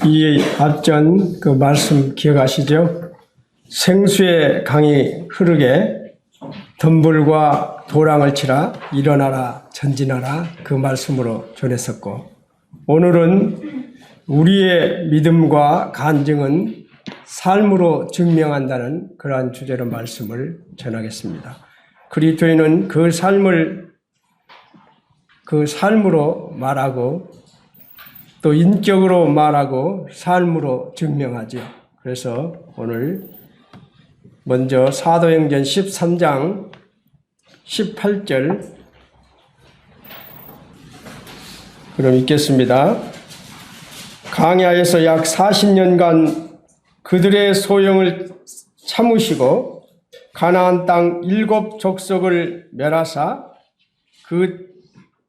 이 앞전 그 말씀 기억하시죠? 생수의 강이 흐르게 덤불과 도랑을 치라 일어나라 전진하라 그 말씀으로 전했었고, 오늘은 우리의 믿음과 간증은 삶으로 증명한다는 그러한 주제로 말씀을 전하겠습니다. 그리스도인은 그 삶으로 말하고 또 인격으로 말하고 삶으로 증명하죠. 그래서 오늘 먼저 사도행전 13장 18절 그럼 읽겠습니다. 강야에서 약 40년간 그들의 소용을 참으시고 가나안 땅 7 족속을 멸하사 그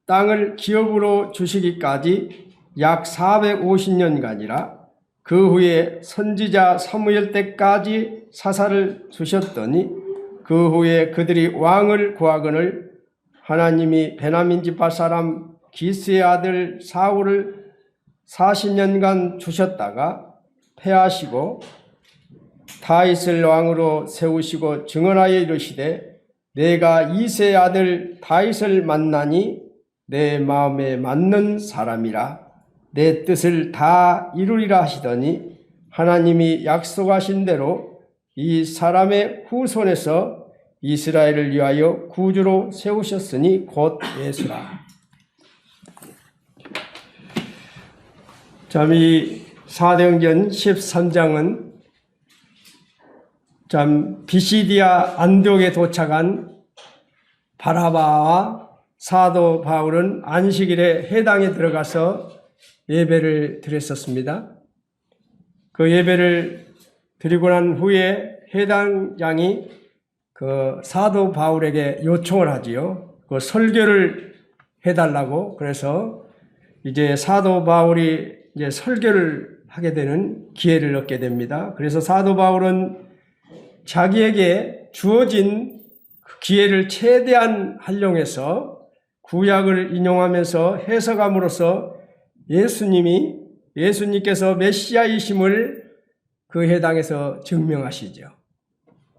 땅을 기업으로 주시기까지 약 450년간이라 그 후에 선지자 사무엘 때까지 사사를 주셨더니 그 후에 그들이 왕을 구하거늘 하나님이 베냐민 지파 사람 기스의 아들 사울을 40년간 주셨다가 패하시고 다윗을 왕으로 세우시고 증언하여 이르시되 내가 이새의 아들 다윗을 만나니 내 마음에 맞는 사람이라 내 뜻을 다 이루리라 하시더니 하나님이 약속하신 대로 이 사람의 후손에서 이스라엘을 위하여 구주로 세우셨으니 곧 예수라. 참, 이 사도행전 13장은 참 비시디아 안디옥에 도착한 바나바와 사도 바울은 안식일에 회당에 들어가서 예배를 드렸었습니다. 그 예배를 드리고 난 후에 회당장이 그 사도 바울에게 요청을 하지요. 그 설교를 해달라고. 그래서 이제 사도 바울이 이제 설교를 하게 되는 기회를 얻게 됩니다. 그래서 사도 바울은 자기에게 주어진 그 기회를 최대한 활용해서 구약을 인용하면서 해석함으로써 예수님께서 메시아이심을 그 회당에서 증명하시죠.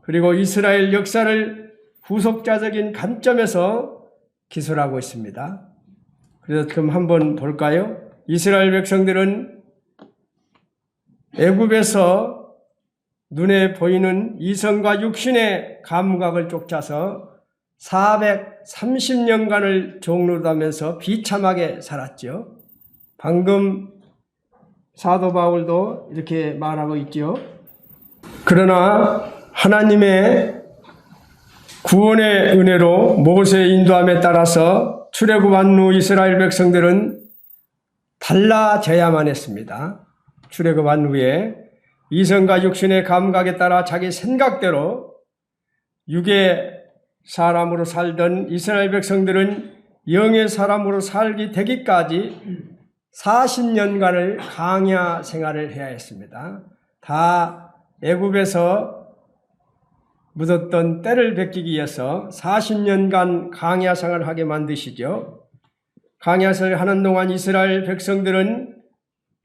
그리고 이스라엘 역사를 후속자적인 관점에서 기술하고 있습니다. 그래서 그럼 한번 볼까요? 이스라엘 백성들은 애굽에서 눈에 보이는 이성과 육신의 감각을 쫓아서 430년간을 종노릇하면서 비참하게 살았죠. 방금 사도 바울도 이렇게 말하고 있죠. 그러나 하나님의 구원의 은혜로 모세의 인도함에 따라서 출애굽한 후 이스라엘 백성들은 달라져야만 했습니다. 출애굽한 후에 이성과 육신의 감각에 따라 자기 생각대로 육의 사람으로 살던 이스라엘 백성들은 영의 사람으로 살기 되기까지 40년간을 광야 생활을 해야 했습니다. 다 애굽에서 묻었던 때를 베끼기 위해서 40년간 광야 생활을 하게 만드시죠. 광야 생활을 하는 동안 이스라엘 백성들은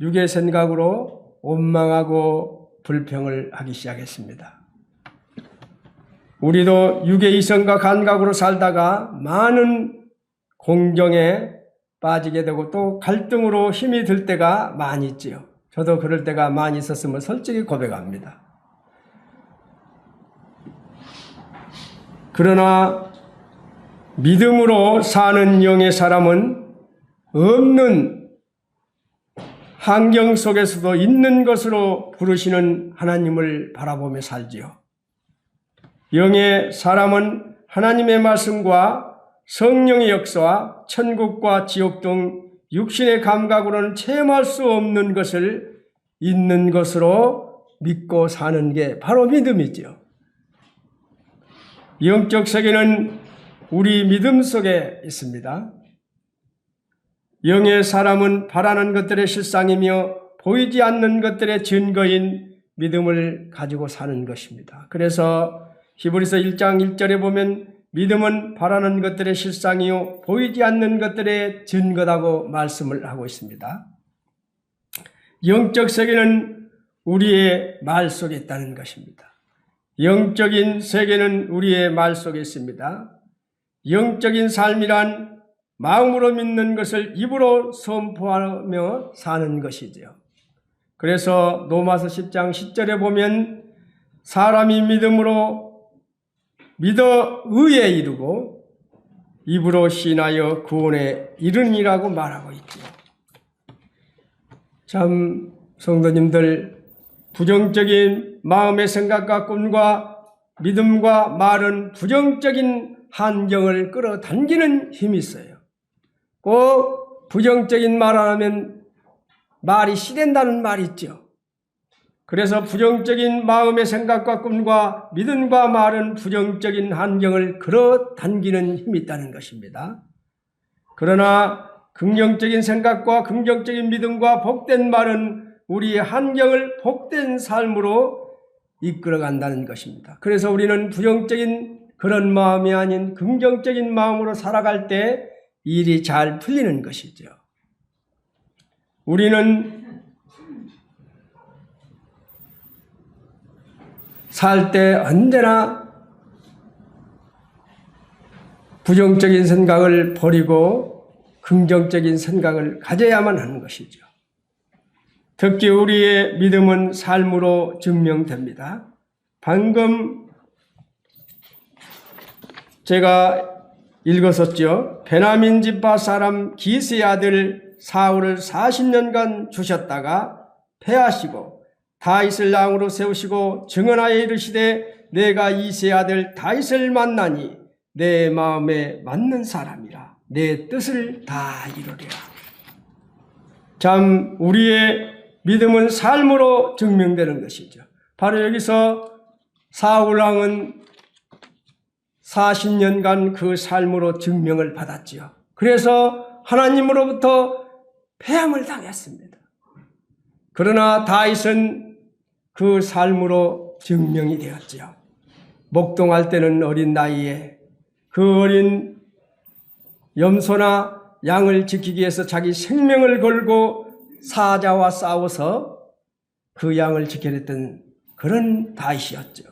육의 생각으로 원망하고 불평을 하기 시작했습니다. 우리도 육의 이성과 감각으로 살다가 많은 공경에 빠지게 되고 또 갈등으로 힘이 들 때가 많이 있지요. 저도 그럴 때가 많이 있었음을 솔직히 고백합니다. 그러나 믿음으로 사는 영의 사람은 없는 환경 속에서도 있는 것으로 부르시는 하나님을 바라보며 살지요. 영의 사람은 하나님의 말씀과 성령의 역사와 천국과 지옥 등 육신의 감각으로는 체험할 수 없는 것을 있는 것으로 믿고 사는 게 바로 믿음이죠. 영적 세계는 우리 믿음 속에 있습니다. 영의 사람은 바라는 것들의 실상이며 보이지 않는 것들의 증거인 믿음을 가지고 사는 것입니다. 그래서 히브리서 1장 1절에 보면 믿음은 바라는 것들의 실상이요 보이지 않는 것들의 증거라고 말씀을 하고 있습니다. 영적 세계는 우리의 말 속에 있다는 것입니다. 영적인 세계는 우리의 말 속에 있습니다. 영적인 삶이란 마음으로 믿는 것을 입으로 선포하며 사는 것이죠. 그래서 로마서 10장 10절에 보면 사람이 믿음으로 믿어 의에 이르고 입으로 시인하여 구원에 이르니라고 말하고 있죠. 참 성도님들, 부정적인 마음의 생각과 꿈과 믿음과 말은 부정적인 환경을 끌어당기는 힘이 있어요. 꼭 부정적인 말 안 하면 말이 씨된다는 말이 있죠. 그래서 부정적인 마음의 생각과 꿈과 믿음과 말은 부정적인 환경을 끌어당기는 힘이 있다는 것입니다. 그러나 긍정적인 생각과 긍정적인 믿음과 복된 말은 우리의 환경을 복된 삶으로 이끌어간다는 것입니다. 그래서 우리는 부정적인 그런 마음이 아닌 긍정적인 마음으로 살아갈 때 일이 잘 풀리는 것이죠. 우리는 살 때 언제나 부정적인 생각을 버리고 긍정적인 생각을 가져야만 하는 것이죠. 특히 우리의 믿음은 삶으로 증명됩니다. 방금 제가 읽었었죠. 베냐민 지파 사람 기스의 아들 사울을 40년간 주셨다가 패하시고 다윗을 왕으로 세우시고 증언하여 이르시되 내가 이새의 아들 다윗을 만나니 내 마음에 맞는 사람이라 내 뜻을 다 이루리라. 참 우리의 믿음은 삶으로 증명되는 것이죠. 바로 여기서 사울 왕은 40년간 그 삶으로 증명을 받았지요. 그래서 하나님으로부터 패함을 당했습니다. 그러나 다윗은 그 삶으로 증명이 되었지요. 목동할 때는 어린 나이에 그 어린 염소나 양을 지키기 위해서 자기 생명을 걸고 사자와 싸워서 그 양을 지켜냈던 그런 다윗이었죠.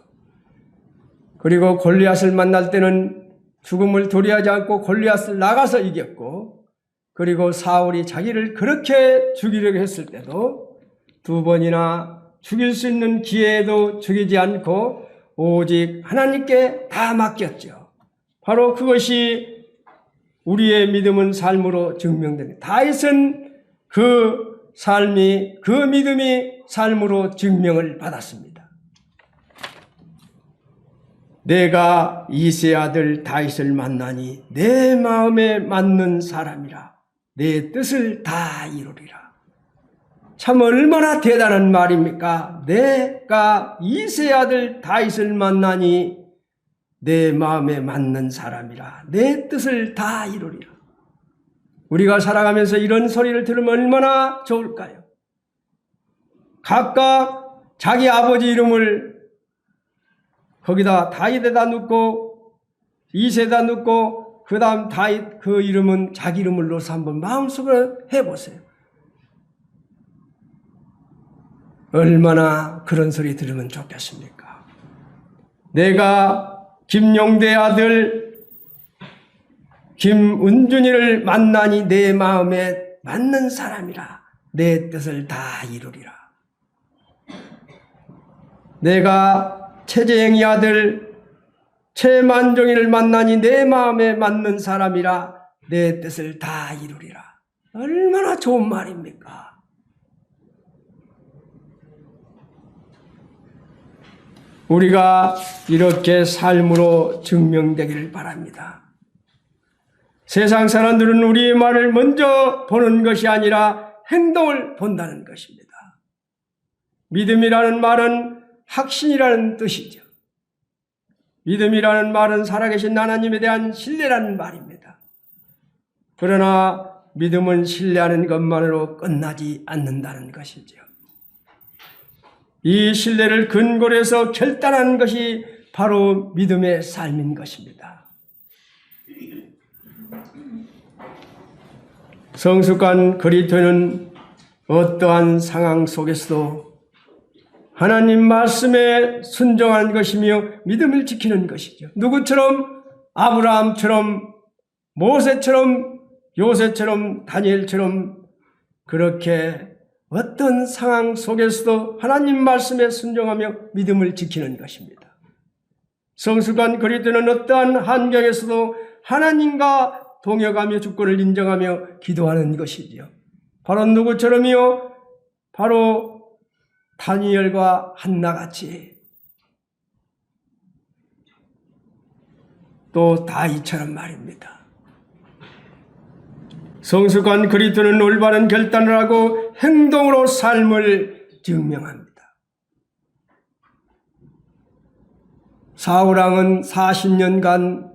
그리고 골리앗을 만날 때는 죽음을 두려워하지 않고 골리앗을 나가서 이겼고, 그리고 사울이 자기를 그렇게 죽이려고 했을 때도 2번이나 죽일 수 있는 기회에도 죽이지 않고 오직 하나님께 다 맡겼죠. 바로 그것이 우리의 믿음은 삶으로 증명됩니다. 다윗은 그 삶이, 그 믿음이 삶으로 증명을 받았습니다. 내가 이새의 아들 다윗을 만나니 내 마음에 맞는 사람이라 내 뜻을 다 이루리라. 참 얼마나 대단한 말입니까? 내가 이새의 아들 다윗을 만나니 내 마음에 맞는 사람이라 내 뜻을 다 이루리라. 우리가 살아가면서 이런 소리를 들으면 얼마나 좋을까요? 각각 자기 아버지 이름을 거기다 다윗에다 넣고 이새에다 넣고 그 다음 다윗 그 이름은 자기 이름을 넣어서 한번 마음속으로 해보세요. 얼마나 그런 소리 들으면 좋겠습니까? 내가 김용대 아들 김은준이를 만나니 내 마음에 맞는 사람이라 내 뜻을 다 이루리라. 내가 최재행이 아들 최만종이를 만나니 내 마음에 맞는 사람이라 내 뜻을 다 이루리라. 얼마나 좋은 말입니까? 우리가 이렇게 삶으로 증명되기를 바랍니다. 세상 사람들은 우리의 말을 먼저 보는 것이 아니라 행동을 본다는 것입니다. 믿음이라는 말은 확신이라는 뜻이죠. 믿음이라는 말은 살아계신 하나님에 대한 신뢰라는 말입니다. 그러나 믿음은 신뢰하는 것만으로 끝나지 않는다는 것이죠. 이 신뢰를 근거로 해서 결단하는 것이 바로 믿음의 삶인 것입니다. 성숙한 그리스도인은 어떠한 상황 속에서도 하나님 말씀에 순종하는 것이며 믿음을 지키는 것이죠. 누구처럼? 아브라함처럼, 모세처럼, 요셉처럼, 다니엘처럼 그렇게 어떤 상황 속에서도 하나님 말씀에 순종하며 믿음을 지키는 것입니다. 성수관 그리스도는 어떠한 환경에서도 하나님과 동역하며 주권을 인정하며 기도하는 것이지요. 바로 누구처럼이요? 바로 다니엘과 한나같이, 또 다윗처럼 말입니다. 성숙한 그리스도는 올바른 결단을 하고 행동으로 삶을 증명합니다. 사울왕은 40년간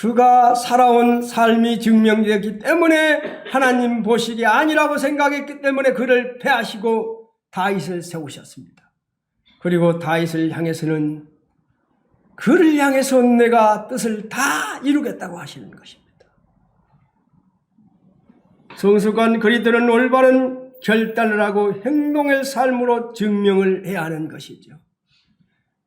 그가 살아온 삶이 증명되었기 때문에 하나님 보시기 아니라고 생각했기 때문에 그를 패하시고 다윗을 세우셨습니다. 그리고 다윗을 향해서는 그를 향해서 내가 뜻을 다 이루겠다고 하시는 것입니다. 성숙한 그리스도는 올바른 결단을 하고 행동의 삶으로 증명을 해야 하는 것이죠.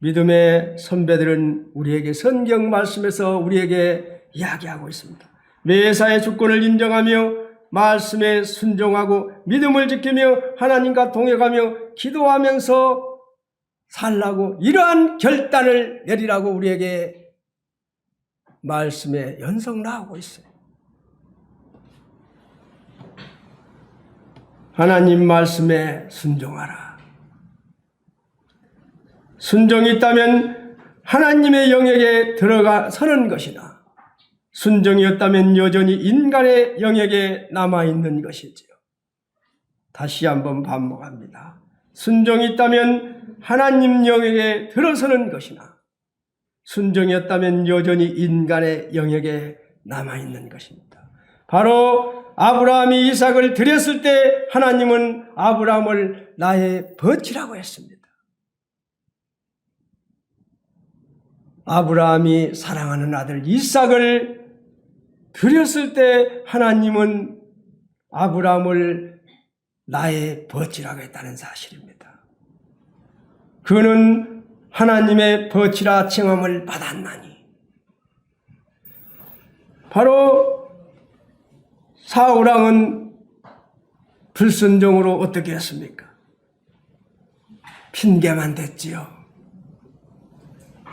믿음의 선배들은 우리에게 성경 말씀에서 우리에게 이야기하고 있습니다. 매사의 주권을 인정하며 말씀에 순종하고 믿음을 지키며 하나님과 동행하며 기도하면서 살라고 이러한 결단을 내리라고 우리에게 말씀에 연속 나오고 있어요. 하나님 말씀에 순종하라. 순종이 있다면 하나님의 영역에 들어서는 것이나 순종이 없다면 여전히 인간의 영역에 남아있는 것이지요. 다시 한번 반복합니다. 순종이 있다면 하나님 영역에 들어서는 것이나 순종이 없다면 여전히 인간의 영역에 남아있는 것입니다. 바로 아브라함이 이삭을 드렸을 때 하나님은 아브라함을 나의 벗이라고 했습니다. 아브라함이 사랑하는 아들 이삭을 드렸을 때 하나님은 아브라함을 나의 벗이라고 했다는 사실입니다. 그는 하나님의 벗이라 칭함을 받았나니 바로 사울왕은 불순종으로 어떻게 했습니까? 핑계만 댔지요.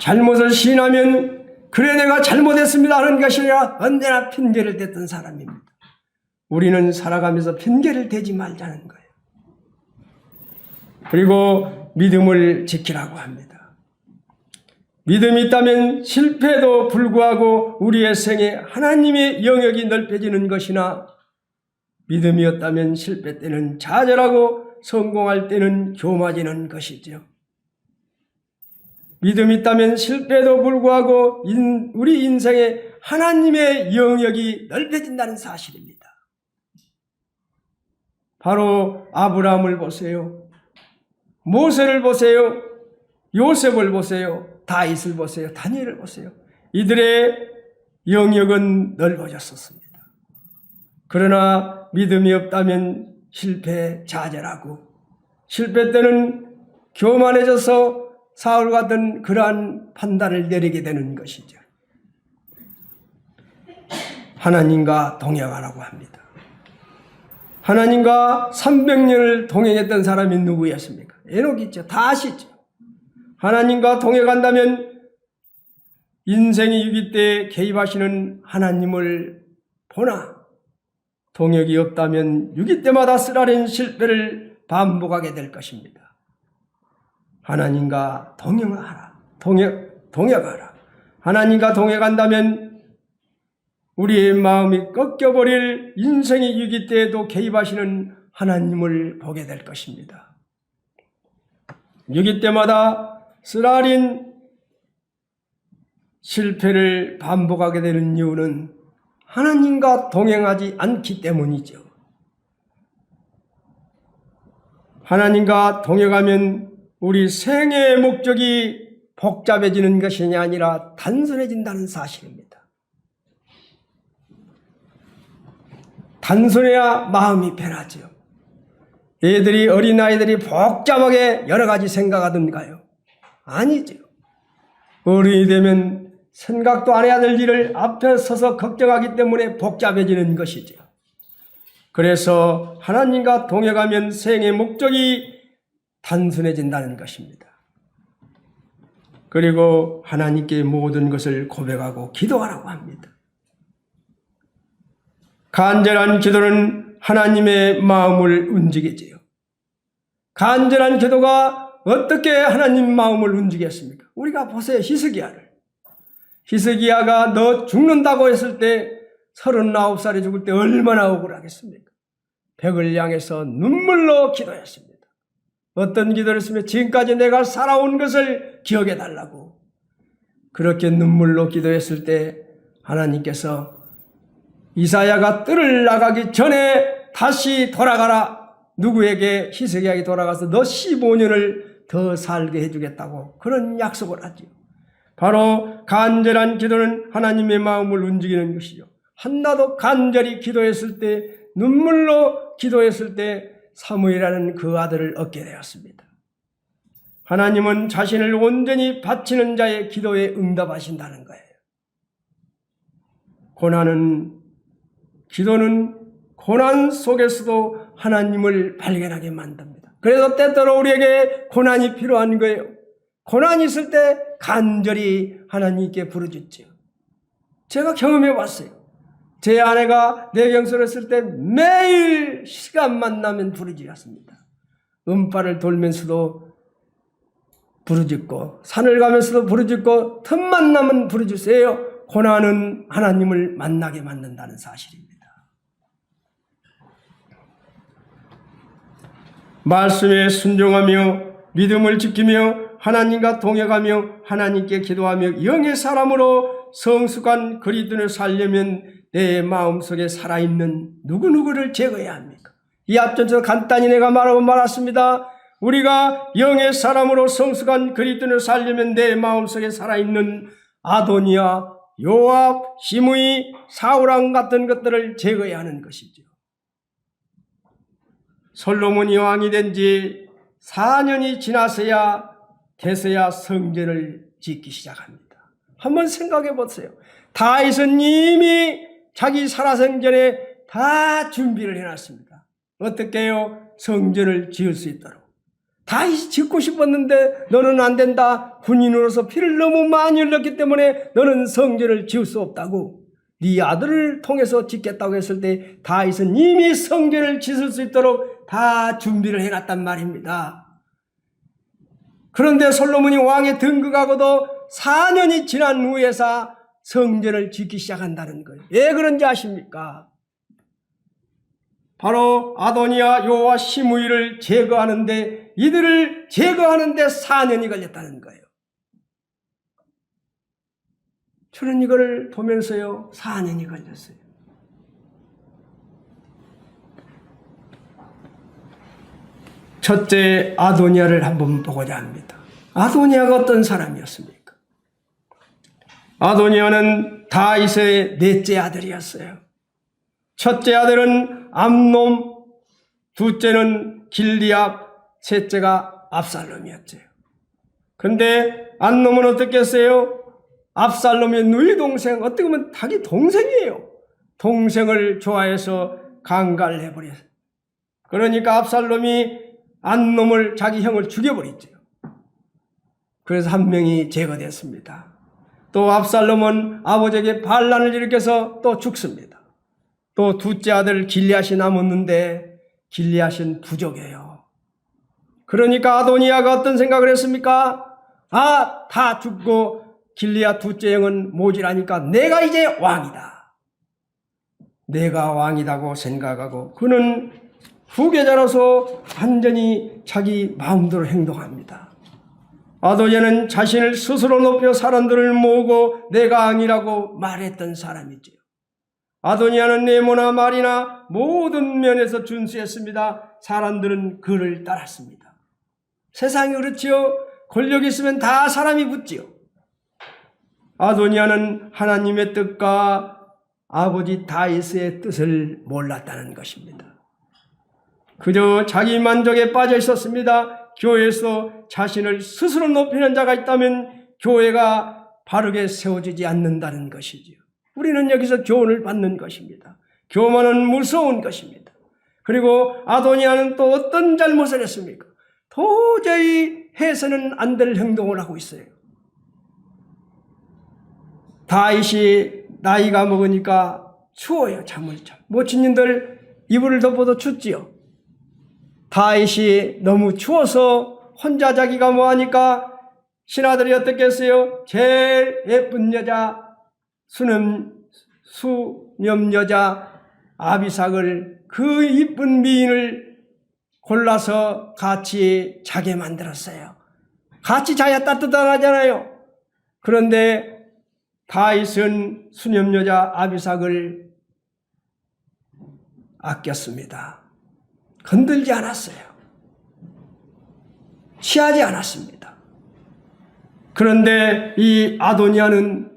잘못을 시인하면 그래 내가 잘못했습니다 하는 것이 아니라 언제나 핑계를 댔던 사람입니다. 우리는 살아가면서 핑계를 대지 말자는 거예요. 그리고 믿음을 지키라고 합니다. 믿음이 있다면 실패에도 불구하고 우리의 생에 하나님의 영역이 넓혀지는 것이나 믿음이 없다면 실패 때는 좌절하고 성공할 때는 교만해지는 것이죠. 믿음이 있다면 실패에도 불구하고 우리 인생에 하나님의 영역이 넓혀진다는 사실입니다. 바로 아브라함을 보세요. 모세를 보세요. 요셉을 보세요. 다윗을 보세요. 다니엘을 보세요. 이들의 영역은 넓어졌었습니다. 그러나 믿음이 없다면 실패 좌절하고 실패 때는 교만해져서 사울 같은 그러한 판단을 내리게 되는 것이죠. 하나님과 동행하라고 합니다. 하나님과 300년을 동행했던 사람이 누구였습니까? 에녹이 있죠. 다 아시죠. 하나님과 동행한다면 인생의 위기 때 개입하시는 하나님을 보나 동역이 없다면 위기 때마다 쓰라린 실패를 반복하게 될 것입니다. 하나님과 동행하라. 동역하라. 하나님과 동행한다면 우리의 마음이 꺾여버릴 인생의 위기 때에도 개입하시는 하나님을 보게 될 것입니다. 위기 때마다 쓰라린 실패를 반복하게 되는 이유는 하나님과 동행하지 않기 때문이죠. 하나님과 동행하면 우리 생애의 목적이 복잡해지는 것이 아니라 단순해진다는 사실입니다. 단순해야 마음이 편하죠. 어린아이들이 복잡하게 여러 가지 생각하던가요? 아니죠. 어른이 되면 생각도 안 해야 될 일을 앞에 서서 걱정하기 때문에 복잡해지는 것이죠. 그래서 하나님과 동행하면 생의 목적이 단순해진다는 것입니다. 그리고 하나님께 모든 것을 고백하고 기도하라고 합니다. 간절한 기도는 하나님의 마음을 움직이지요. 간절한 기도가 어떻게 하나님 마음을 움직였습니까? 우리가 보세요. 히스기야를. 히스기야가 너 죽는다고 했을 때 39살에 죽을 때 얼마나 억울하겠습니까? 벽을 향해서 눈물로 기도했습니다. 어떤 기도를 했으면 지금까지 내가 살아온 것을 기억해 달라고. 그렇게 눈물로 기도했을 때 하나님께서 이사야가 뜰을 나가기 전에 다시 돌아가라. 누구에게? 히스기야에게 돌아가서 너 15년을 더 살게 해주겠다고 그런 약속을 하지요. 바로 간절한 기도는 하나님의 마음을 움직이는 것이죠. 한나도 간절히 기도했을 때, 눈물로 기도했을 때 사무엘이라는 그 아들을 얻게 되었습니다. 하나님은 자신을 온전히 바치는 자의 기도에 응답하신다는 거예요. 기도는 고난 속에서도 하나님을 발견하게 만듭니다. 그래서 때때로 우리에게 고난이 필요한 거예요. 고난이 있을 때 간절히 하나님께 부르짖죠. 제가 경험해 봤어요. 제 아내가 뇌경색을 했을 때 매일 시간만 나면 부르짖었습니다. 음파를 돌면서도 부르짖고 산을 가면서도 부르짖고 틈만 나면 부르짖으세요. 고난은 하나님을 만나게 만든다는 사실입니다. 말씀에 순종하며 믿음을 지키며 하나님과 동행하며 하나님께 기도하며 영의 사람으로 성숙한 그리스도인을 살려면 내 마음속에 살아있는 누구누구를 제거해야 합니까? 이 앞전에서 간단히 내가 말하고 말았습니다. 우리가 영의 사람으로 성숙한 그리스도인을 살려면 내 마음속에 살아있는 아도니아, 요압, 시므이, 사울왕 같은 것들을 제거해야 하는 것이죠. 솔로몬이 왕이 된 지 4년이 지나서야 돼서야 성전을 짓기 시작합니다. 한번 생각해 보세요. 다윗은 이미 자기 살아생전에 다 준비를 해놨습니다. 어떻게 해요? 성전을 지을 수 있도록. 다윗이 짓고 싶었는데 너는 안 된다. 군인으로서 피를 너무 많이 흘렸기 때문에 너는 성전을 지을 수 없다고. 네 아들을 통해서 짓겠다고 했을 때 다윗은 이미 성전을 짓을 수 있도록 다 준비를 해놨단 말입니다. 그런데 솔로몬이 왕에 등극하고도 4년이 지난 후에서 성전을 짓기 시작한다는 거예요. 왜 그런지 아십니까? 바로 아도니아, 요와 시므이를 제거하는데, 이들을 제거하는데 4년이 걸렸다는 거예요. 저는 이걸 보면서요, 4년이 걸렸어요. 첫째 아도니아를 한번 보고자 합니다. 아도니아가 어떤 사람이었습니까? 아도니아는 다윗의 넷째 아들이었어요. 첫째 아들은 암놈, 둘째는 길리압, 셋째가 압살롬이었죠. 그런데 암놈은 어떻게 했어요? 압살롬의 누이 동생, 어떻게 보면 자기 동생이에요. 동생을 좋아해서 강간을 해버렸어요. 그러니까 압살롬이 암놈을, 자기 형을 죽여버렸죠. 그래서 한 명이 제거됐습니다. 또 압살롬은 아버지에게 반란을 일으켜서 또 죽습니다. 또 둘째 아들 길리앗이 남았는데 길리앗은 부족해요. 그러니까 아도니아가 어떤 생각을 했습니까? 다 죽고 길리앗 둘째 형은 모질하니까 내가 이제 왕이다. 내가 왕이라고 생각하고 그는 후계자로서 완전히 자기 마음대로 행동합니다. 아도니아는 자신을 스스로 높여 사람들을 모으고 내가 왕이라고 말했던 사람이지요. 아도니아는 내모나 말이나 모든 면에서 준수했습니다. 사람들은 그를 따랐습니다. 세상이 그렇지요. 권력이 있으면 다 사람이 붙지요. 아도니아는 하나님의 뜻과 아버지 다윗의 뜻을 몰랐다는 것입니다. 그저 자기 만족에 빠져 있었습니다. 교회에서 자신을 스스로 높이는 자가 있다면 교회가 바르게 세워지지 않는다는 것이지요. 우리는 여기서 교훈을 받는 것입니다. 교만은 무서운 것입니다. 그리고 아도니아는 또 어떤 잘못을 했습니까? 도저히 해서는 안 될 행동을 하고 있어요. 다윗이 나이가 먹으니까 추워요. 잠을 자. 모친님들 이불을 덮어도 춥지요. 다윗이 너무 추워서 혼자 자기가 뭐하니까 신하들이 어떻게 했어요? 제일 예쁜 여자 수념 여자 아비삭을 그 이쁜 미인을 골라서 같이 자게 만들었어요. 같이 자야 따뜻하잖아요. 그런데 다윗은 수념 여자 아비삭을 아꼈습니다. 건들지 않았어요. 취하지 않았습니다. 그런데 이 아도니아는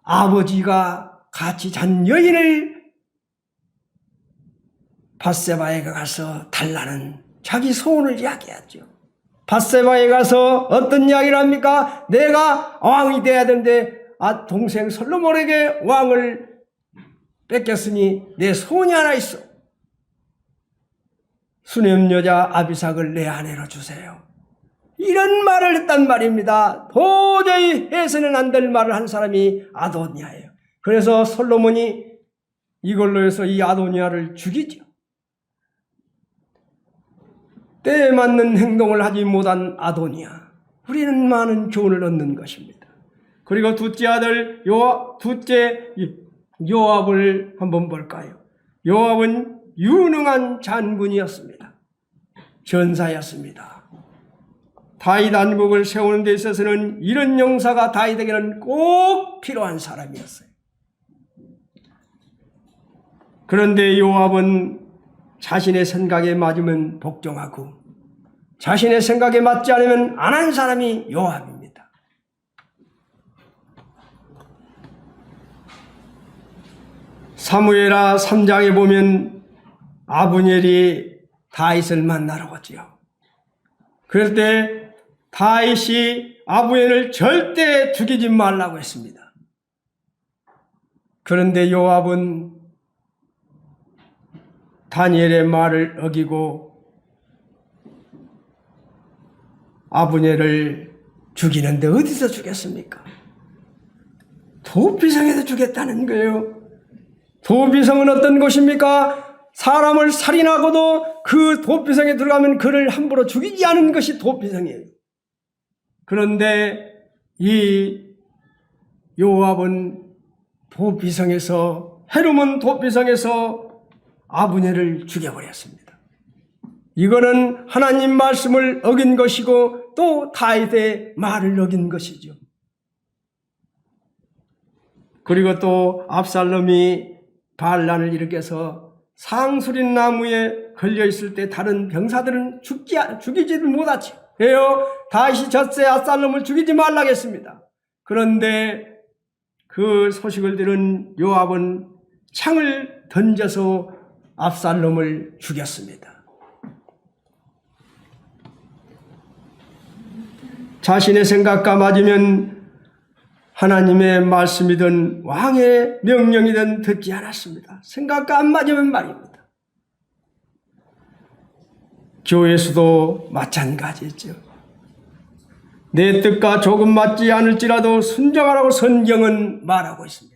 아버지가 같이 잔 여인을 밧세바에 가서 달라는 자기 소원을 이야기하죠. 밧세바에 가서 어떤 이야기를 합니까? 내가 왕이 돼야 되는데 동생 솔로몬에게 왕을 뺏겼으니 내 소원이 하나 있어. 수냄 여자 아비삭을 내 아내로 주세요. 이런 말을 했단 말입니다. 도저히 해서는 안 될 말을 한 사람이 아도니아예요. 그래서 솔로몬이 이걸로 해서 이 아도니아를 죽이죠. 때에 맞는 행동을 하지 못한 아도니아. 우리는 많은 교훈을 얻는 것입니다. 그리고 둘째 아들 요압을 한번 볼까요? 요압은 유능한 장군이었습니다. 전사였습니다. 다윗 왕국을 세우는 데 있어서는 이런 용사가 다윗에게는 꼭 필요한 사람이었어요. 그런데 요압은 자신의 생각에 맞으면 복종하고 자신의 생각에 맞지 않으면 안 한 사람이 요압입니다. 사무엘하 3장에 보면 아브넬이 다윗을 만나러 오지요. 그럴 때 다윗이 아브넬을 절대 죽이지 말라고 했습니다. 그런데 요압은 다니엘의 말을 어기고 아브넬을 죽이는데 어디서 죽였습니까? 도피성에서 죽였다는 거예요. 도피성은 어떤 곳입니까? 사람을 살인하고도 그 도피성에 들어가면 그를 함부로 죽이지 않은 것이 도피성이에요. 그런데 이 요압은 도피성에서 헤르몬 도피성에서 아브넬을 죽여버렸습니다. 이거는 하나님 말씀을 어긴 것이고 또 다윗의 말을 어긴 것이죠. 그리고 또 압살롬이 반란을 일으켜서 상수린 나무에 걸려있을 때 다른 병사들은 죽이지를 못하지. 그래요. 다윗이 젖새 압살롬을 죽이지 말라고 했습니다. 그런데 그 소식을 들은 요압은 창을 던져서 압살롬을 죽였습니다. 자신의 생각과 맞으면 하나님의 말씀이든 왕의 명령이든 듣지 않았습니다. 생각과 안 맞으면 말입니다. 교회에서도 마찬가지죠. 내 뜻과 조금 맞지 않을지라도 순종하라고 성경은 말하고 있습니다.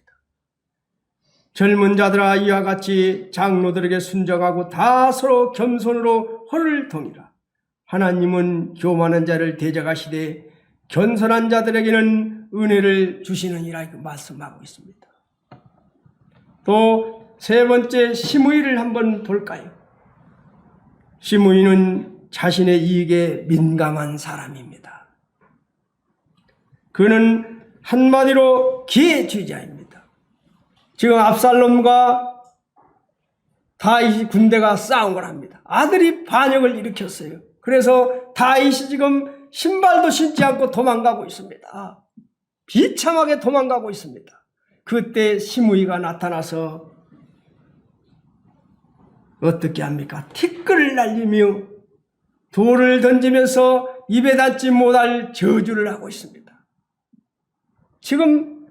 젊은 자들아 이와 같이 장로들에게 순종하고 다 서로 겸손으로 허를 동이라. 하나님은 교만한 자를 대적하시되 겸손한 자들에게는 은혜를 주시느니라 이렇게 말씀하고 있습니다. 또 세 번째 시므이를 한번 볼까요? 시므이는 자신의 이익에 민감한 사람입니다. 그는 한마디로 기회주의자입니다. 지금 압살롬과 다윗 군대가 싸운 걸 합니다. 아들이 반역을 일으켰어요. 그래서 다윗이 지금 신발도 신지 않고 도망가고 있습니다. 비참하게 도망가고 있습니다. 그때 시므이가 나타나서 어떻게 합니까? 티끌을 날리며 돌을 던지면서 입에 닿지 못할 저주를 하고 있습니다. 지금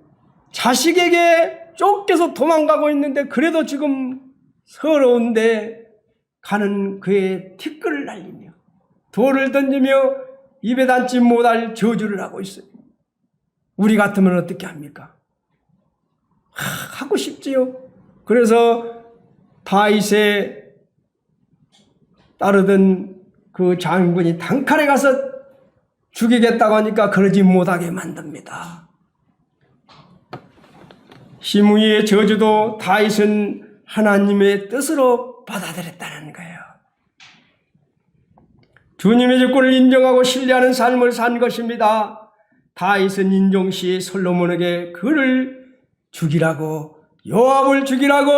자식에게 쫓겨서 도망가고 있는데 그래도 지금 서러운데 가는 그의 티끌을 날리며 돌을 던지며 입에 닿지 못할 저주를 하고 있어요. 우리 같으면 어떻게 합니까? 하고 싶지요. 그래서 다윗에 따르던 그 장군이 단칼에 가서 죽이겠다고 하니까 그러지 못하게 만듭니다. 시므이의 저주도 다윗은 하나님의 뜻으로 받아들였다는 거예요. 주님의 주권을 인정하고 신뢰하는 삶을 산 것입니다. 다윗은 인종시 솔로몬에게 그를 죽이라고, 요압을 죽이라고,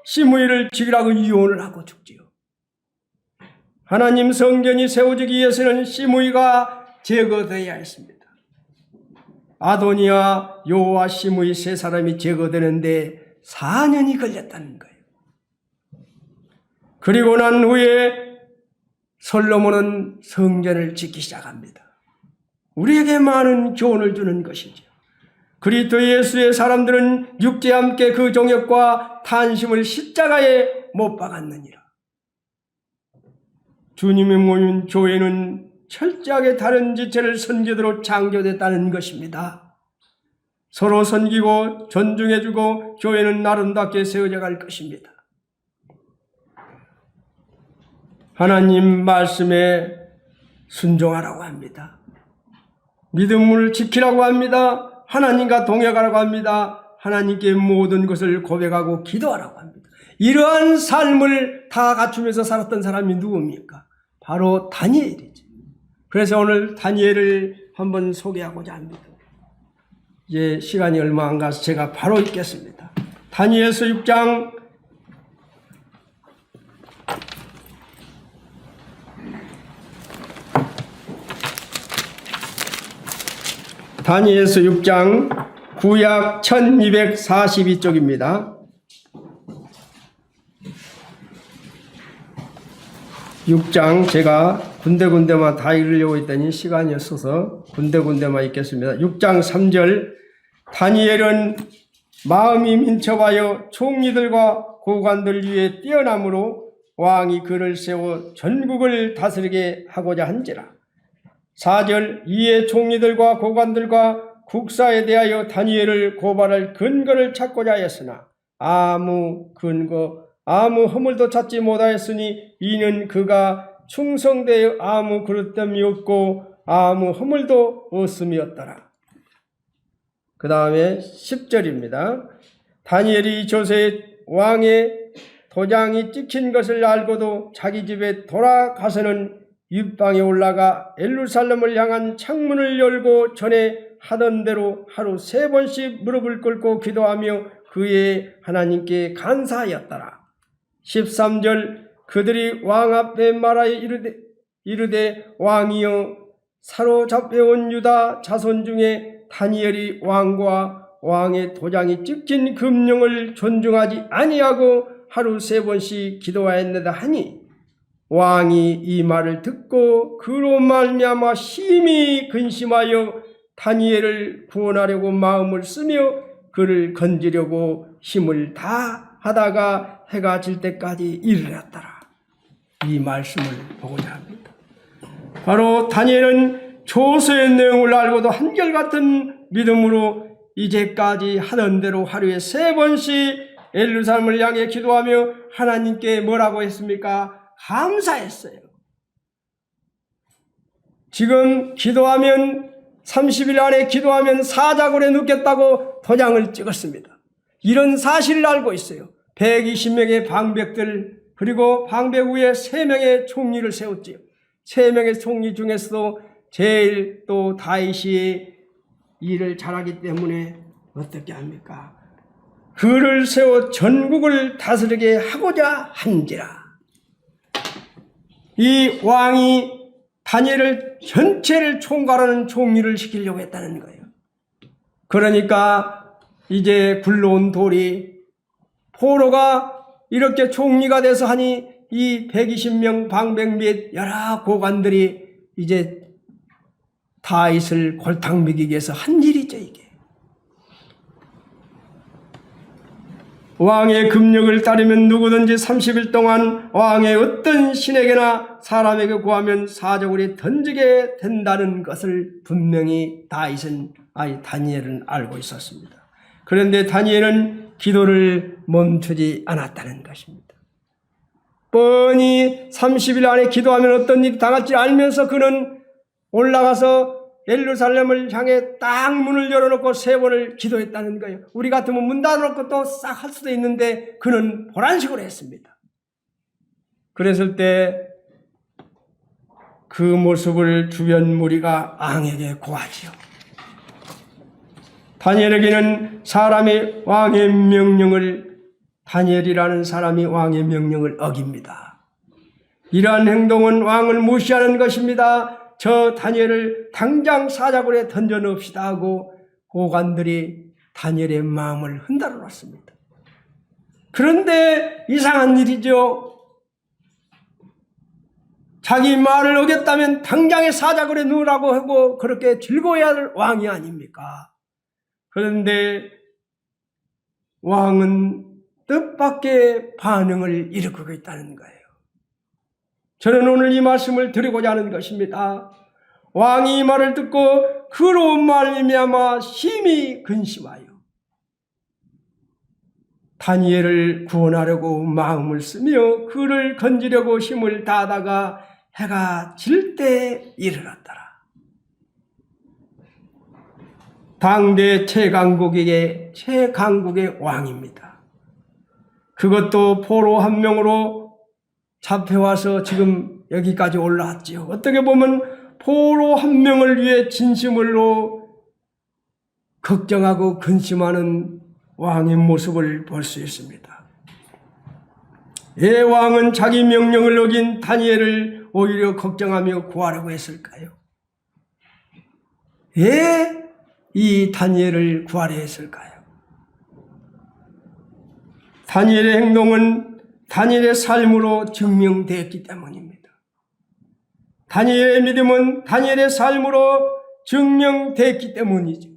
시므이를 죽이라고 유언을 하고 죽지요. 하나님 성전이 세워지기 위해서는 시므이가 제거되어야 했습니다. 아도니아, 요와 시므이 세 사람이 제거되는데 4년이 걸렸다는 거예요. 그리고 난 후에 솔로몬은 성전을 짓기 시작합니다. 우리에게 많은 교훈을 주는 것이죠. 그리스도 예수의 사람들은 육체와 함께 그 종역과 탄심을 십자가에 못 박았느니라. 주님의 모인 교회는 철저하게 다른 지체를 선교도로 창조됐다는 것입니다. 서로 섬기고 존중해주고 교회는 아름답게 세워져 갈 것입니다. 하나님 말씀에 순종하라고 합니다. 믿음을 지키라고 합니다. 하나님과 동행하라고 합니다. 하나님께 모든 것을 고백하고 기도하라고 합니다. 이러한 삶을 다 갖추면서 살았던 사람이 누굽니까? 바로 다니엘이죠. 그래서 오늘 다니엘을 한번 소개하고자 합니다. 이제 시간이 얼마 안 가서 제가 바로 읽겠습니다. 다니엘서 6장 6장 구약 1242쪽입니다. 6장 제가 군데군데만 다 읽으려고 했더니 시간이 없어서 군데군데만 읽겠습니다. 6장 3절 다니엘은 마음이 민첩하여 총리들과 고관들 위에 뛰어남으로 왕이 그를 세워 전국을 다스리게 하고자 한지라. 4절 이에 총리들과 고관들과 국사에 대하여 다니엘을 고발할 근거를 찾고자 하였으나 아무 근거 아무 허물도 찾지 못하였으니 이는 그가 충성되어 아무 그릇됨이 없고 아무 허물도 없음이었더라. 그 다음에 10절입니다. 다니엘이 조세 왕의 도장이 찍힌 것을 알고도 자기 집에 돌아가서는 윗방에 올라가 예루살렘을 향한 창문을 열고 전에 하던 대로 하루 3번씩 무릎을 꿇고 기도하며 그의 하나님께 감사하였더라. 13절 그들이 왕 앞에 말하여 이르되 왕이여 사로잡혀온 유다 자손 중에 다니엘이 왕과 왕의 도장이 찍힌 금령을 존중하지 아니하고 하루 3번씩 기도하였느다 하니 왕이 이 말을 듣고 그로 말미암아 심히 근심하여 다니엘을 구원하려고 마음을 쓰며 그를 건지려고 힘을 다 하다가 해가 질 때까지 이르렀더라. 이 말씀을 보고자 합니다. 바로 다니엘은 조서의 내용을 알고도 한결같은 믿음으로 이제까지 하던 대로 하루에 3번씩 예루살렘을 향해 기도하며 하나님께 뭐라고 했습니까? 감사했어요. 지금 기도하면 30일 안에 기도하면 사자굴에 눕겠다고 도장을 찍었습니다. 이런 사실을 알고 있어요. 120명의 방백들 그리고 방백 위에 3명의 총리를 세웠지요. 3명의 총리 중에서도 제일 또 다윗이 일을 잘하기 때문에 어떻게 합니까? 그를 세워 전국을 다스리게 하고자 한지라. 이 왕이 다니엘을 전체를 총괄하는 총리를 시키려고 했다는 거예요. 그러니까 이제 굴러온 돌이 포로가 이렇게 총리가 돼서 하니 이 120명 방백 및 여러 고관들이 이제 다윗을 골탕 먹이기 위해서 한 일이죠, 이게. 왕의 금령을 따르면 누구든지 30일 동안 왕의 어떤 신에게나 사람에게 구하면 사정으로 던지게 된다는 것을 분명히 다니엘은 알고 있었습니다. 그런데 다니엘은 기도를 멈추지 않았다는 것입니다. 뻔히 30일 안에 기도하면 어떤 일이 당할지 알면서 그는 올라가서 예루살렘을 향해 딱 문을 열어놓고 3번을 기도했다는 거예요. 우리 같으면 문 닫아놓고 또 싹 할 수도 있는데 그는 보란식으로 했습니다. 그랬을 때 그 모습을 주변 무리가 왕에게 고하지요. 다니엘에게는 다니엘이라는 사람이 왕의 명령을 어깁니다. 이러한 행동은 왕을 무시하는 것입니다. 저 다니엘을 당장 사자굴에 던져 넣읍시다 하고 고관들이 다니엘의 마음을 흔들어 놨습니다. 그런데 이상한 일이죠. 자기 말을 어겼다면 당장에 사자굴에 넣으라고 하고 그렇게 즐거워야 할 왕이 아닙니까? 그런데 왕은 뜻밖의 반응을 일으키고 있다는 거예요. 저는 오늘 이 말씀을 드리고자 하는 것입니다. 왕이 이 말을 듣고 그로 말미암아 심히 근심하여 다니엘을 구원하려고 마음을 쓰며 그를 건지려고 힘을 다하다가 해가 질 때 이르렀더라. 당대 최강국의 왕입니다. 그것도 포로 한 명으로 잡혀와서 지금 여기까지 올라왔지요. 어떻게 보면 포로 한 명을 위해 진심으로 걱정하고 근심하는 왕의 모습을 볼 수 있습니다. 왜 왕은 자기 명령을 어긴 다니엘을 오히려 걱정하며 구하려고 했을까요? 왜 이 다니엘을 구하려 했을까요? 다니엘의 행동은 다니엘의 삶으로 증명되었기 때문입니다. 다니엘의 믿음은 다니엘의 삶으로 증명되었기 때문이죠.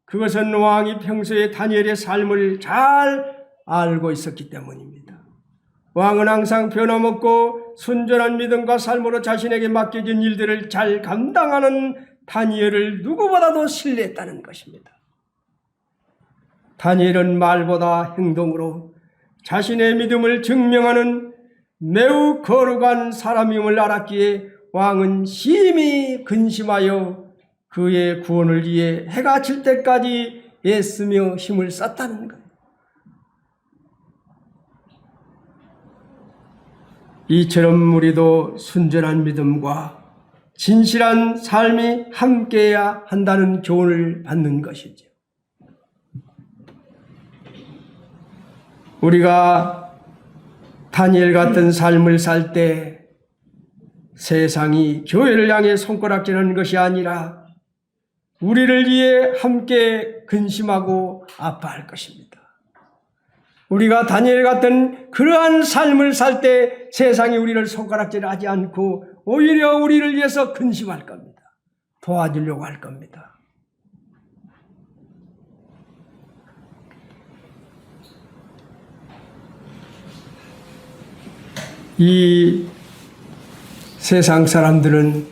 그것은 왕이 평소에 다니엘의 삶을 잘 알고 있었기 때문입니다. 왕은 항상 변함없고 순전한 믿음과 삶으로 자신에게 맡겨진 일들을 잘 감당하는 다니엘을 누구보다도 신뢰했다는 것입니다. 다니엘은 말보다 행동으로 자신의 믿음을 증명하는 매우 거룩한 사람임을 알았기에 왕은 심히 근심하여 그의 구원을 위해 해가 질 때까지 애쓰며 힘을 썼다는 거예요. 이처럼 우리도 순전한 믿음과 진실한 삶이 함께해야 한다는 교훈을 받는 것이죠. 우리가 다니엘 같은 삶을 살 때 세상이 교회를 향해 손가락질하는 것이 아니라 우리를 위해 함께 근심하고 아파할 것입니다. 우리가 다니엘 같은 그러한 삶을 살 때 세상이 우리를 손가락질하지 않고 오히려 우리를 위해서 근심할 겁니다. 도와주려고 할 겁니다. 이 세상 사람들은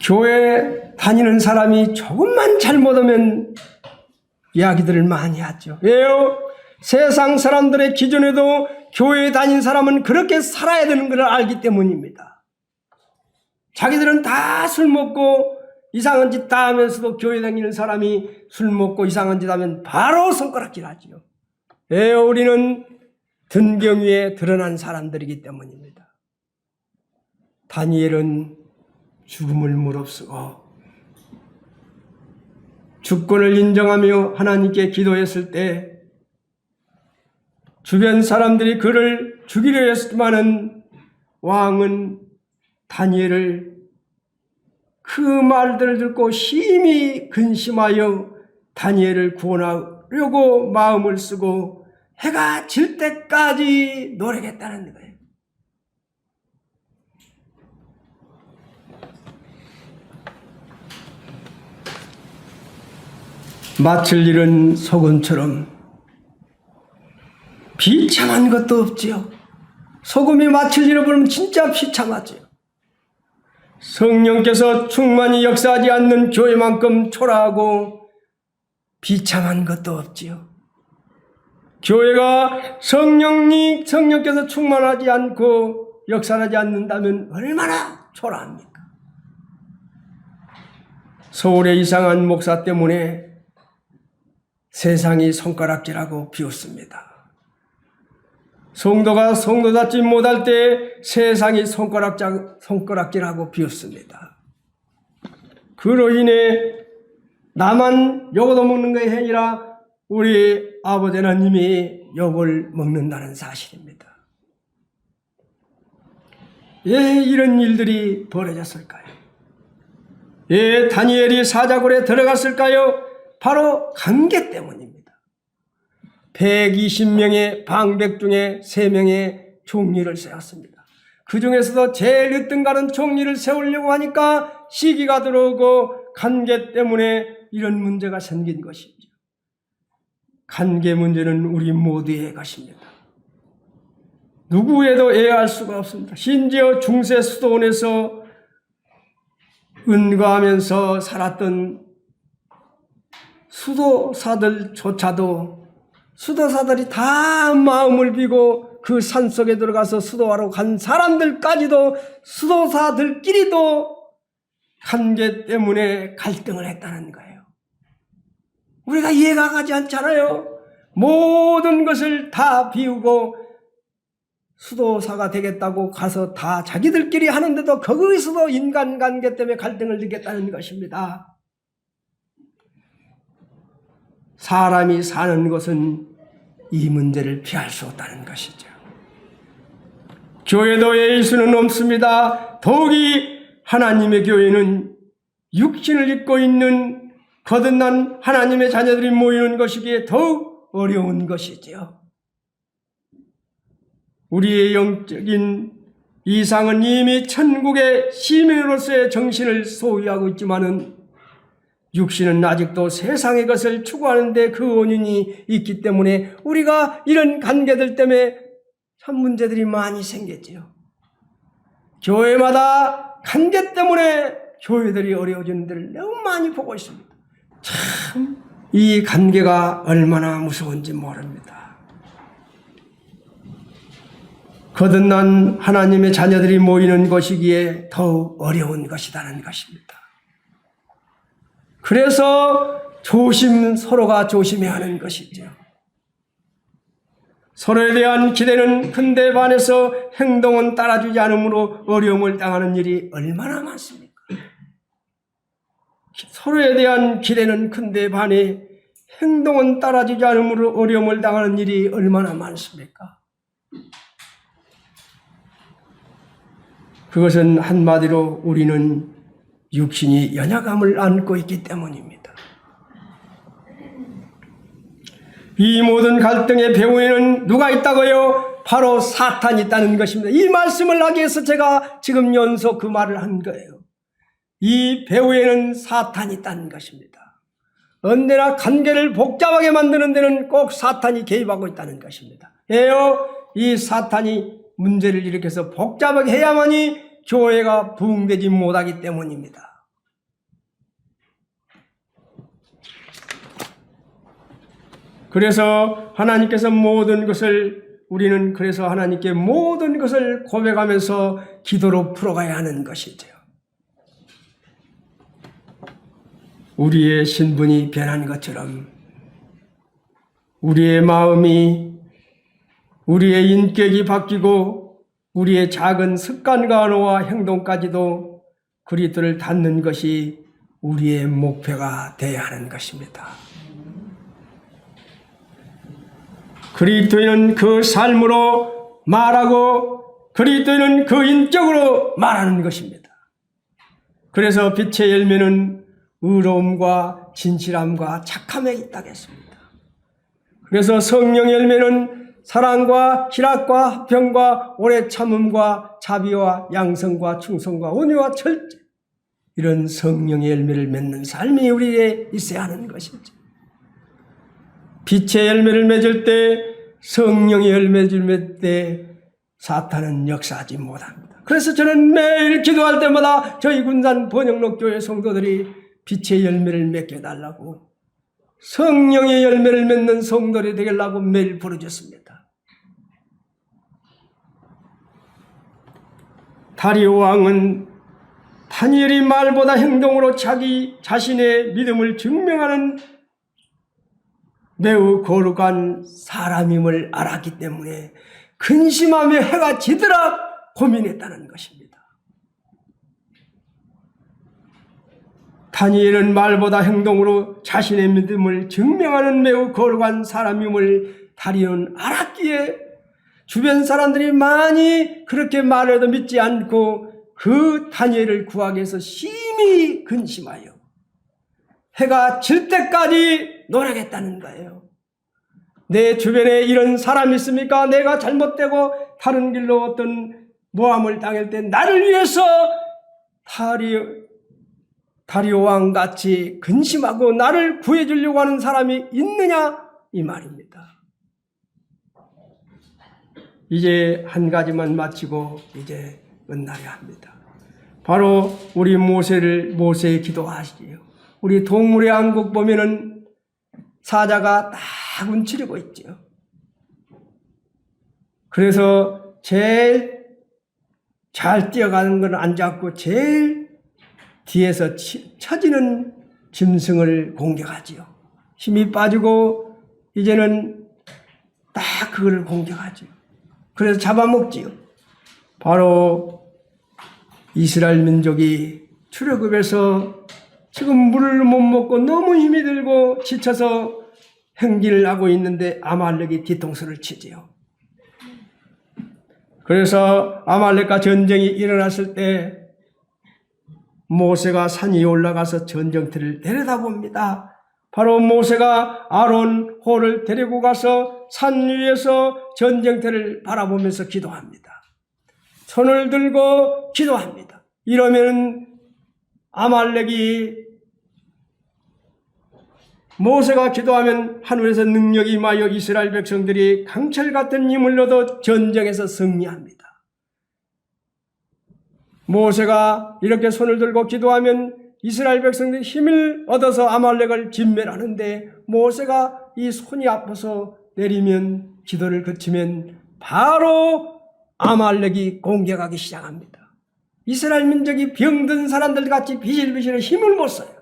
교회 다니는 사람이 조금만 잘못하면 이야기들을 많이 하죠. 왜요? 세상 사람들의 기준에도 교회에 다닌 사람은 그렇게 살아야 되는 것을 알기 때문입니다. 자기들은 다 술 먹고 이상한 짓 다 하면서도 교회 다니는 사람이 술 먹고 이상한 짓 하면 바로 손가락질 하지요. 왜요? 우리는 등경 위에 드러난 사람들이기 때문입니다. 다니엘은 죽음을 무릅쓰고 주권을 인정하며 하나님께 기도했을 때 주변 사람들이 그를 죽이려 했지만은 왕은 다니엘을 그 말들을 듣고 심히 근심하여 다니엘을 구원하려고 마음을 쓰고 해가 질 때까지 노래겠다는 거예요. 마칠 일은 소금처럼 비참한 것도 없지요. 소금이 마칠 일을 보면 진짜 비참하지요. 성령께서 충만히 역사하지 않는 교회만큼 초라하고 비참한 것도 없지요. 교회가 성령께서 충만하지 않고 역사하지 않는다면 얼마나 초라합니까? 서울의 이상한 목사 때문에 세상이 손가락질하고 비웃습니다. 성도가 성도답지 못할 때 세상이 손가락질하고 비웃습니다. 그로 인해 나만 욕을 먹는 것이 아니라 우리 아버지 하나님이 욕을 먹는다는 사실입니다. 왜 이런 일들이 벌어졌을까요? 왜 다니엘이 사자굴에 들어갔을까요? 바로 관계 때문입니다. 120명의 방백 중에 3명의 총리를 세웠습니다. 그 중에서도 제일 으뜸가는 총리를 세우려고 하니까 시기가 들어오고 관계 때문에 이런 문제가 생긴 것이죠. 관계 문제는 우리 모두의 것입니다. 누구에도 애할 수가 없습니다. 심지어 중세 수도원에서 은거하면서 살았던 수도사들조차도 수도사들이 다 마음을 비고 그 산속에 들어가서 수도하러 간 사람들까지도 수도사들끼리도 관계 때문에 갈등을 했다는 거예요. 우리가 이해가 가지 않잖아요. 모든 것을 다 비우고 수도사가 되겠다고 가서 다 자기들끼리 하는데도 거기서도 인간관계 때문에 갈등을 느꼈다는 것입니다. 사람이 사는 것은 이 문제를 피할 수 없다는 것이죠. 교회도 외일 수는 없습니다. 더욱이 하나님의 교회는 육신을 입고 있는 거듭난 하나님의 자녀들이 모이는 것이기에 더욱 어려운 것이지요. 우리의 영적인 이상은 이미 천국의 시민으로서의 정신을 소유하고 있지만은 육신은 아직도 세상의 것을 추구하는데 그 원인이 있기 때문에 우리가 이런 관계들 때문에 참 문제들이 많이 생겼지요. 교회마다 관계 때문에 교회들이 어려워지는 데를 너무 많이 보고 있습니다. 참 이 관계가 얼마나 무서운지 모릅니다. 거듭난 하나님의 자녀들이 모이는 것이기에 더욱 어려운 것이라는 것입니다. 그래서 서로가 조심해야 하는 것이죠. 서로에 대한 기대는 큰데 반해서 행동은 따라주지 않으므로 어려움을 당하는 일이 얼마나 많습니까? 서로에 대한 기대는 큰데 반해 행동은 따라주지 않으므로 어려움을 당하는 일이 얼마나 많습니까? 그것은 한마디로 우리는 육신이 연약함을 안고 있기 때문입니다. 이 모든 갈등의 배후에는 누가 있다고요? 바로 사탄이 있다는 것입니다. 이 말씀을 하기 위해서 제가 지금 연속 그 말을 한 거예요. 이 배후에는 사탄이 있다는 것입니다. 언제나 관계를 복잡하게 만드는 데는 꼭 사탄이 개입하고 있다는 것입니다. 왜요? 이 사탄이 문제를 일으켜서 복잡하게 해야만이 교회가 부흥되지 못하기 때문입니다. 그래서 하나님께서 모든 것을 우리는 그래서 하나님께 모든 것을 고백하면서 기도로 풀어가야 하는 것이죠. 우리의 신분이 변한 것처럼 우리의 마음이 우리의 인격이 바뀌고 우리의 작은 습관과 언어와 행동까지도 그리스도를 닮는 것이 우리의 목표가 되어야 하는 것입니다. 그리스도인은 그 삶으로 말하고 그리스도인은 그 인격으로 말하는 것입니다. 그래서 빛의 열매는 의로움과 진실함과 착함에 있다고 했습니다. 그래서 성령의 열매는 사랑과 희락과 화평과 오래 참음과 자비와 양성과 충성과 온유와 절제, 이런 성령의 열매를 맺는 삶이 우리에게 있어야 하는 것이죠. 빛의 열매를 맺을 때, 성령의 열매를 맺을 때 사탄은 역사하지 못합니다. 그래서 저는 매일 기도할 때마다 저희 군산 번영록교회 성도들이 빛의 열매를 맺게 해달라고, 성령의 열매를 맺는 성도들이 되려고 매일 부르짖습니다. 다리오 왕은 다니엘이 말보다 행동으로 자기 자신의 믿음을 증명하는 매우 거룩한 사람임을 알았기 때문에 근심하며 해가 지더라 고민했다는 것입니다. 다니엘은 말보다 행동으로 자신의 믿음을 증명하는 매우 거룩한 사람임을 다리오는 알았기에 주변 사람들이 많이 그렇게 말해도 믿지 않고 그 다니엘을 구하기 위해서 심히 근심하여 해가 질 때까지 노력했다는 거예요. 내 주변에 이런 사람이 있습니까? 내가 잘못되고 다른 길로 어떤 모함을 당할 때 나를 위해서 다리오 왕같이 근심하고 나를 구해주려고 하는 사람이 있느냐? 이 말입니다. 이제 한 가지만 마치고 이제 끝나야 합니다. 바로 우리 모세의 기도하시지요. 우리 동물의 왕국 보면은 사자가 딱 움츠리고 있죠. 그래서 제일 잘 뛰어가는 건 안 잡고 제일 뒤에서 처지는 짐승을 공격하지요. 힘이 빠지고 이제는 딱 그거를 공격하지요. 그래서 잡아먹지요. 바로 이스라엘 민족이 출애굽에서 지금 물을 못 먹고 너무 힘이 들고 지쳐서 행진을 하고 있는데 아말렉이 뒤통수를 치지요. 그래서 아말렉과 전쟁이 일어났을 때 모세가 산 위에 올라가서 전쟁터를 내려다봅니다. 바로 모세가 아론 홀을 데리고 가서 산 위에서 전쟁터를 바라보면서 기도합니다. 손을 들고 기도합니다. 이러면 아말렉이 모세가 기도하면 하늘에서 능력이 임하여 이스라엘 백성들이 강철 같은 힘을 얻어 전쟁에서 승리합니다. 모세가 이렇게 손을 들고 기도하면 이스라엘 백성들이 힘을 얻어서 아말렉을 진멸하는데 모세가 이 손이 아파서 내리면 기도를 그치면 바로 아말렉이 공격하기 시작합니다. 이스라엘 민족이 병든 사람들 같이 비실비실해 힘을 못 써요.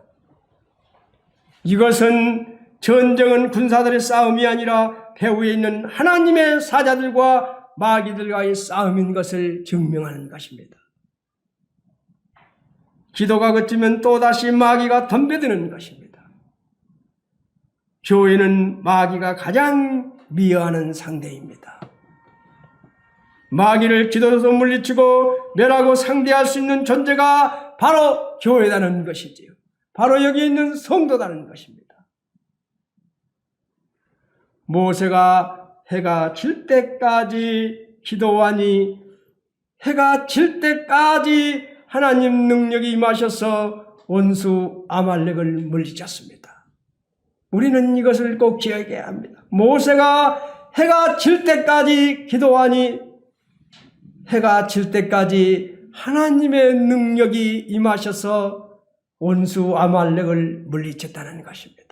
이것은 전쟁은 군사들의 싸움이 아니라 배후에 있는 하나님의 사자들과 마귀들과의 싸움인 것을 증명하는 것입니다. 기도가 그치면 또다시 마귀가 덤벼드는 것입니다. 교회는 마귀가 가장 미워하는 상대입니다. 마귀를 기도로서 물리치고 멸하고 상대할 수 있는 존재가 바로 교회라는 것이지요. 바로 여기 있는 성도라는 것입니다. 모세가 해가 질 때까지 기도하니 해가 질 때까지 하나님 능력이 임하셔서 원수 아말렉을 물리쳤습니다. 우리는 이것을 꼭 기억해야 합니다. 모세가 해가 질 때까지 기도하니 해가 질 때까지 하나님의 능력이 임하셔서 원수 아말렉을 물리쳤다는 것입니다.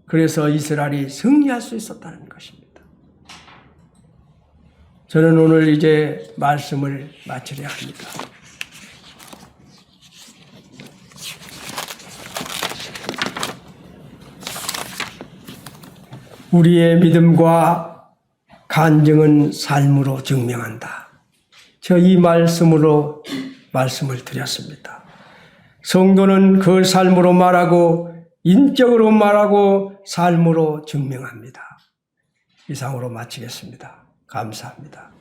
그래서 이스라엘이 승리할 수 있었다는 것입니다. 저는 오늘 이제 말씀을 마치려 합니다. 우리의 믿음과 간증은 삶으로 증명한다. 저 이 말씀으로 말씀을 드렸습니다. 성도는 그 삶으로 말하고 인격으로 말하고 삶으로 증명합니다. 이상으로 마치겠습니다. 감사합니다.